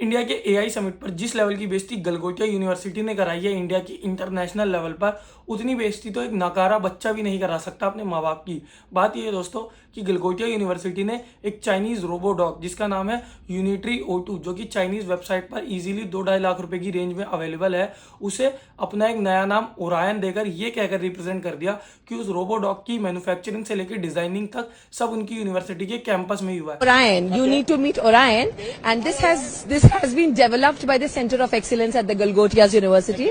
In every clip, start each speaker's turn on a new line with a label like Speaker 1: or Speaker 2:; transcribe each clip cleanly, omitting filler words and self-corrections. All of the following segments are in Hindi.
Speaker 1: इंडिया के एआई समिट पर जिस लेवल की बेइज्जती गलगोटिया यूनिवर्सिटी ने कराई है इंडिया की इंटरनेशनल लेवल पर, उतनी बेइज्जती तो एक नकारा बच्चा भी नहीं करा सकता अपने माँ बाप की। बात यह है दोस्तों कि गलगोटिया यूनिवर्सिटी ने एक चाइनीज रोबो डॉग जिसका नाम है यूनिट्री O2, जो कि चाइनीज वेबसाइट पर इजीली 2-2.5 लाख रुपए की रेंज में अवेलेबल है, उसे अपना एक नया नाम ओरायन देकर ये कहकर रिप्रेजेंट कर दिया कि उस रोबो डॉग की मैन्युफैक्चरिंग से लेकर डिजाइनिंग तक सब उनकी यूनिवर्सिटी के कैंपस में ही हुआ है।
Speaker 2: Orion, you need to meet Orion, and this has been developed by the Center of Excellence at the Galgotias University.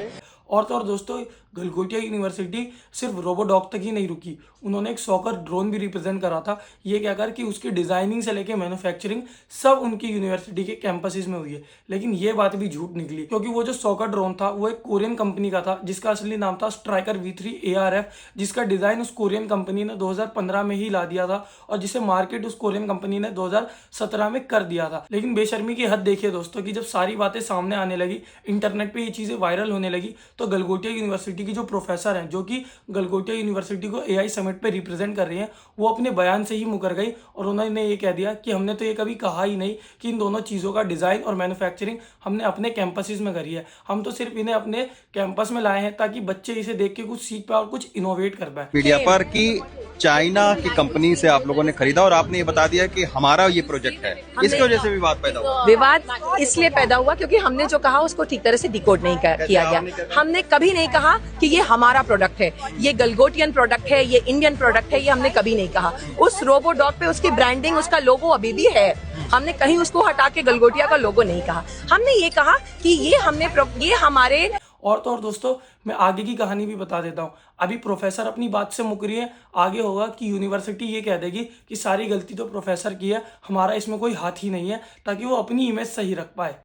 Speaker 1: और तो और दोस्तों, गलगोटिया यूनिवर्सिटी सिर्फ रोबोडॉग तक ही नहीं रुकी, उन्होंने एक सॉकर ड्रोन भी रिप्रेजेंट करा था, ये कहकर कि उसकी डिजाइनिंग से लेके मैन्युफैक्चरिंग सब उनकी यूनिवर्सिटी के कैंपसेस में हुई है। लेकिन ये बात भी झूठ निकली, क्योंकि वो जो सॉकर ड्रोन था वो एक कोरियन कंपनी का था जिसका असली नाम था स्ट्राइकर V3 ARF, जिसका डिजाइन उस कोरियन कंपनी ने 2015 में ही ला दिया था और जिसे मार्केट उस कोरियन कंपनी ने 2017 में कर दिया था। लेकिन बेशर्मी की हद देखिए दोस्तों कि जब सारी बातें सामने आने लगी, इंटरनेट पे ये चीजें वायरल होने लगी, तो गलगोटिया यूनिवर्सिटी की जो प्रोफेसर हैं, जो कि गलगोटिया यूनिवर्सिटी को एआई समिट पे रिप्रेजेंट कर रही हैं, वो अपने बयान से ही मुकर गई और उन्होंने ये कह दिया कि हमने तो ये कभी कहा ही नहीं कि इन दोनों चीज़ों का डिज़ाइन और मैन्युफैक्चरिंग हमने अपने कैंपसेस में करी है। हम तो सिर्फ इन्हें अपने कैंपस में लाए हैं ताकि बच्चे इसे देख के कुछ सीख पाए और कुछ इनोवेट कर पाए।
Speaker 3: मीडिया पर कि चाइना की कंपनी से आप लोगों ने खरीदा और आपने ये बता दिया कि हमारा ये प्रोजेक्ट है, इसकी वजह से विवाद पैदा हुआ।
Speaker 2: विवाद इसलिए पैदा हुआ क्योंकि हमने जो कहा उसको ठीक तरह से डिकोड नहीं किया गया। हमने कभी नहीं कहा कि ये हमारा प्रोडक्ट है, ये गलगोटियन प्रोडक्ट है, ये इंडियन प्रोडक्ट है, ये हमने कभी नहीं कहा। उस रोबो डॉग पे उसकी ब्रांडिंग, उसका लोगो अभी भी है, हमने कहीं उसको हटा के गलगोटिया का लोगो नहीं कहा। हमने ये कहा कि ये हमारे।
Speaker 1: और तो और दोस्तों, मैं आगे की कहानी भी बता देता हूँ। अभी प्रोफेसर अपनी बात से मुकरी है, आगे होगा कि यूनिवर्सिटी ये कह देगी कि सारी गलती तो प्रोफेसर की है, हमारा इसमें कोई हाथ ही नहीं है, ताकि वो अपनी इमेज सही रख पाए।